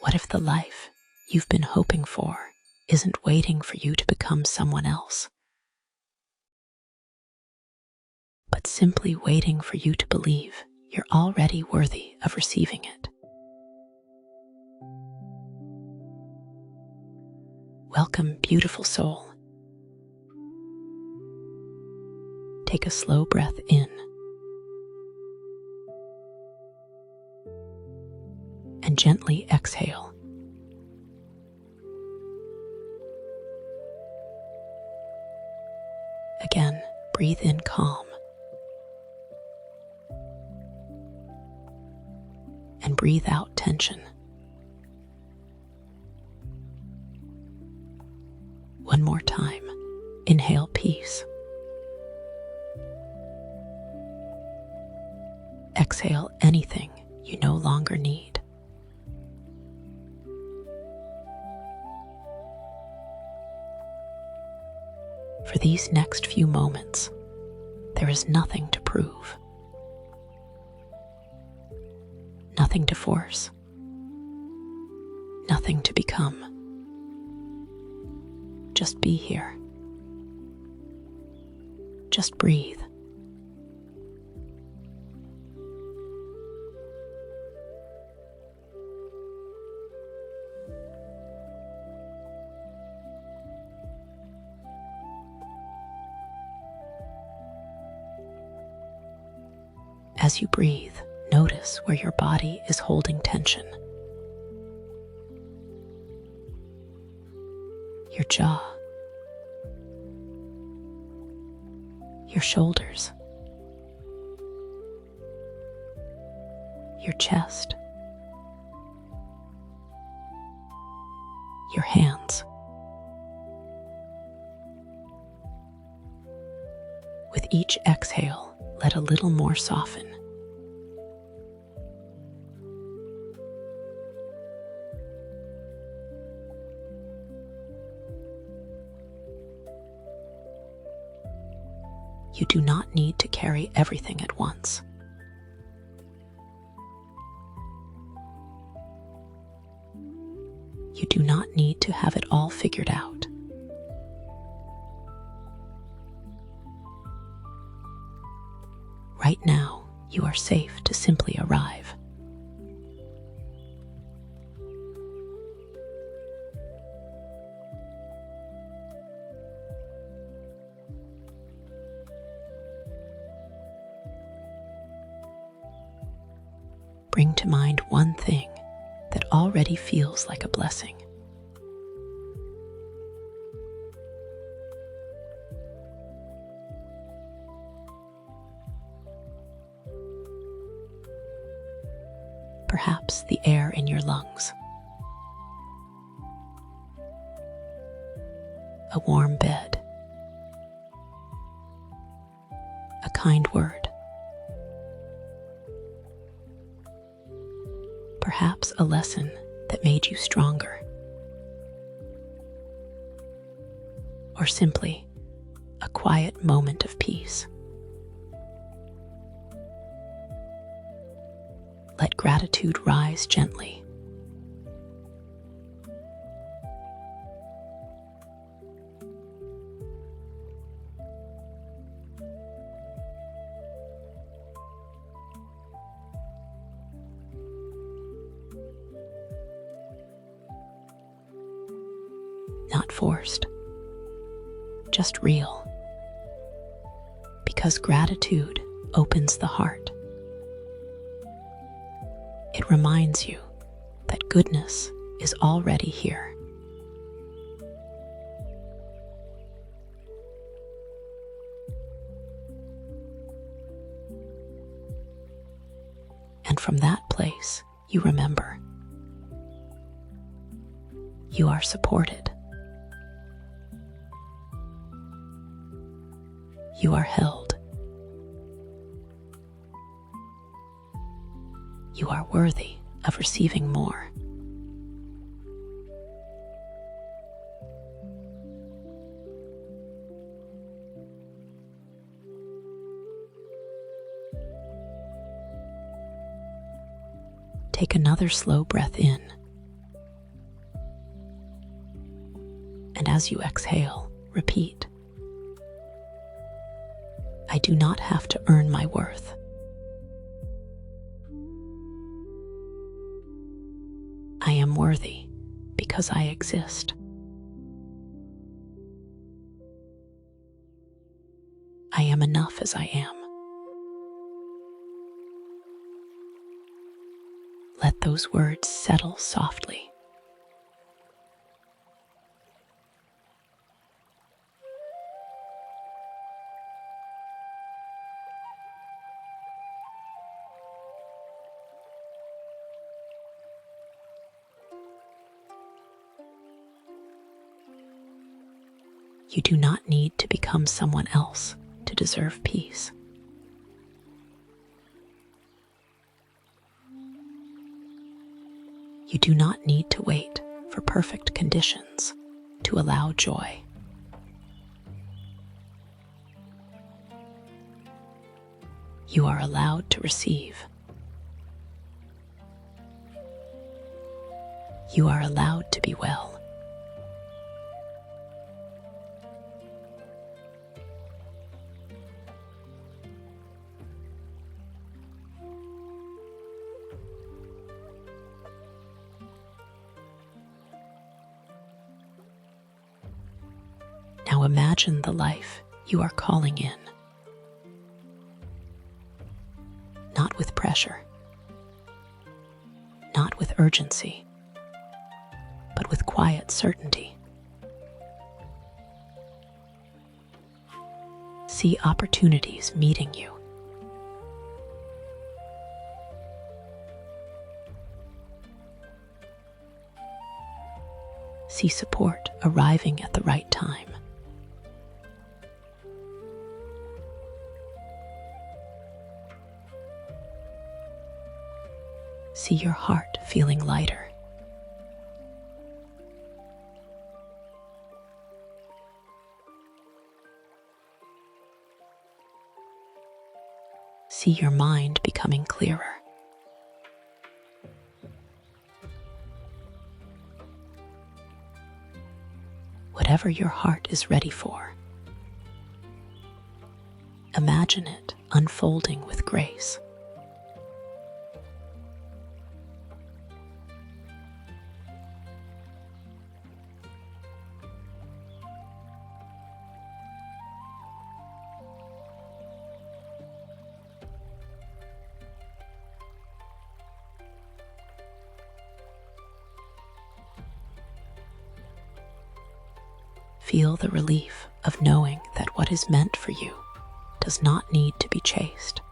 What if the life you've been hoping for isn't waiting for you to become someone else, but simply waiting for you to believe you're already worthy of receiving it? Welcome, beautiful soul. Take a slow breath in and gently exhale. Again, breathe in calm and breathe out tension. One more time. Inhale peace. Exhale anything you no longer need. For these next few moments, there is nothing to prove, nothing to force, nothing to become. Just be here. Just breathe. As you breathe, notice where your body is holding tension. Your jaw, your shoulders, your chest, your hands. With each exhale, let a little more soften. You do not need to carry everything at once. You do not need to have it all figured out. Right now, you are safe to simply arrive. Bring to mind one thing that already feels like a blessing. Perhaps the air in your lungs, a warm bed, a kind word, perhaps a lesson that made you stronger, or simply a quiet moment of peace. Let gratitude rise gently. Not forced, just real. Because gratitude opens the heart. It reminds you that goodness is already here. And from that place, you remember, you are supported. You are held. You are worthy of receiving more. Take another slow breath in And as you exhale, repeat, I do not have to earn my worth. I am worthy because I exist. I am enough as I am. Let those words settle softly. You do not need to become someone else to deserve peace. You do not need to wait for perfect conditions to allow joy. You are allowed to receive. You are allowed to be well. Now imagine the life you are calling in. Not with pressure, not with urgency, but with quiet certainty. See opportunities meeting you. See support arriving at the right time. See your heart feeling lighter. See your mind becoming clearer. Whatever your heart is ready for, imagine it unfolding with grace. Feel the relief of knowing that what is meant for you does not need to be chased.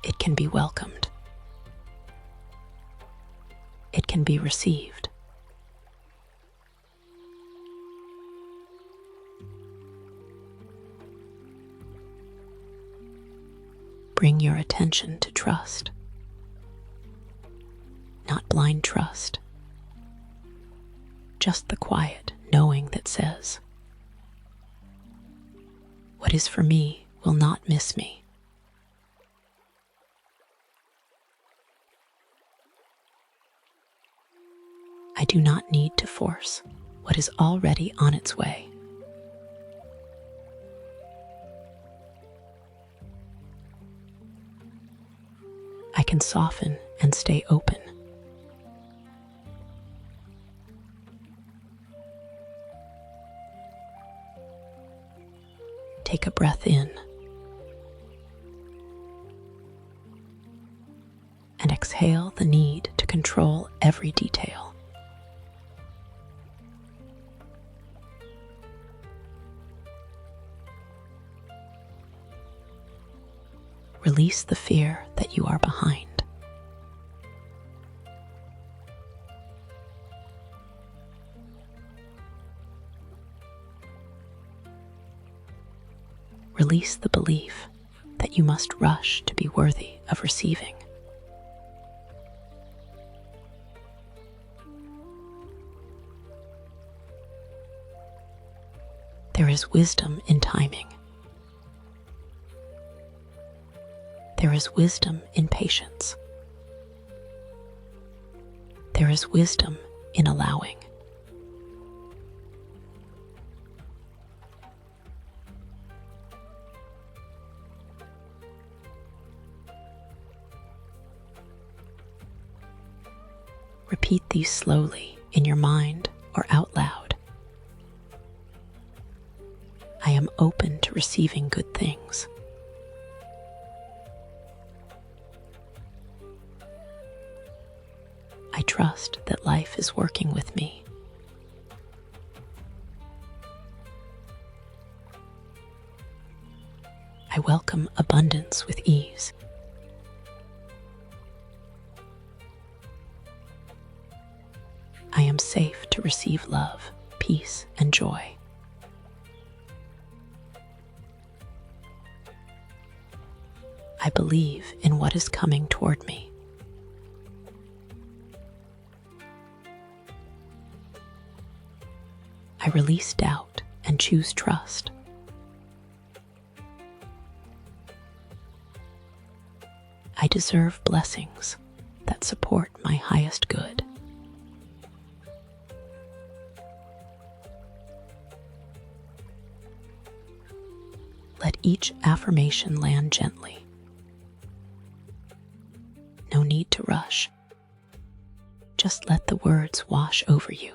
It can be welcomed. It can be received. Bring your attention to trust, not blind trust. Just the quiet knowing that says, what is for me will not miss me. I do not need to force what is already on its way. I can soften and stay open. Take a breath in and exhale the need to control every detail. Release the fear that you are behind. Release the belief that you must rush to be worthy of receiving. There is wisdom in timing. There is wisdom in patience. There is wisdom in allowing. Repeat these slowly in your mind or out loud. I am open to receiving good things. I trust that life is working with me. I welcome abundance with ease. I am safe to receive love, peace, and joy. I believe in what is coming toward me. I release doubt and choose trust. I deserve blessings that support my highest good. Let each affirmation land gently. No need to rush. Just let the words wash over you.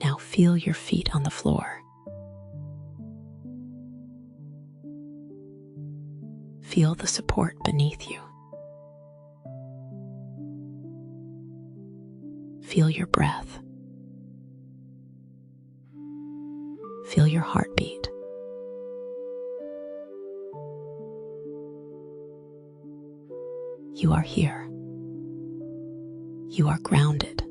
Now feel your feet on the floor. Feel the support beneath you. Feel your breath. Feel your heartbeat. You are here. You are grounded.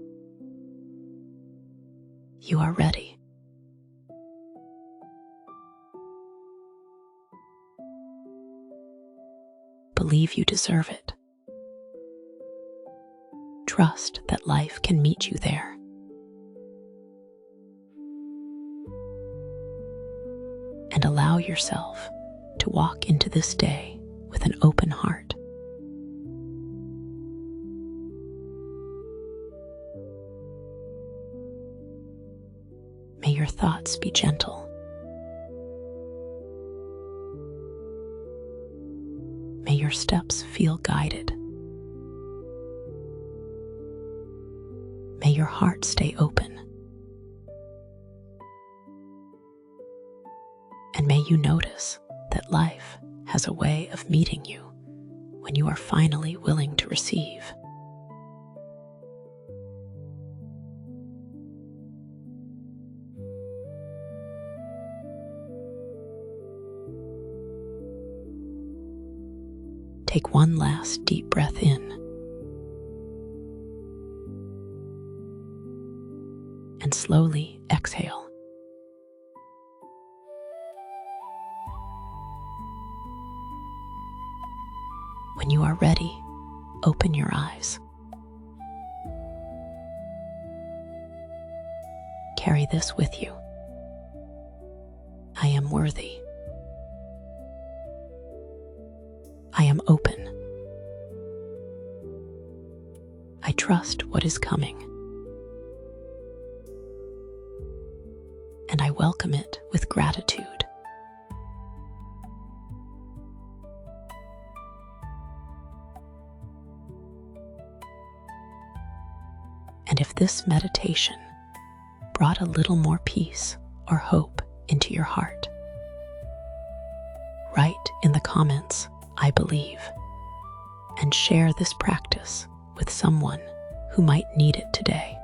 You are ready. Believe you deserve it. Trust that life can meet you there. And allow yourself to walk into this day with an open heart. May your thoughts be gentle. May your steps feel guided. May your heart stay open. And may you notice that life has a way of meeting you when you are finally willing to receive. Take one last deep breath in. And slowly exhale. When you are ready, open your eyes. Carry this with you. I am worthy. I am open. I trust what is coming. And I welcome it with gratitude. And if this meditation brought a little more peace or hope into your heart, write in the comments, I believe, and share this practice with someone who might need it today.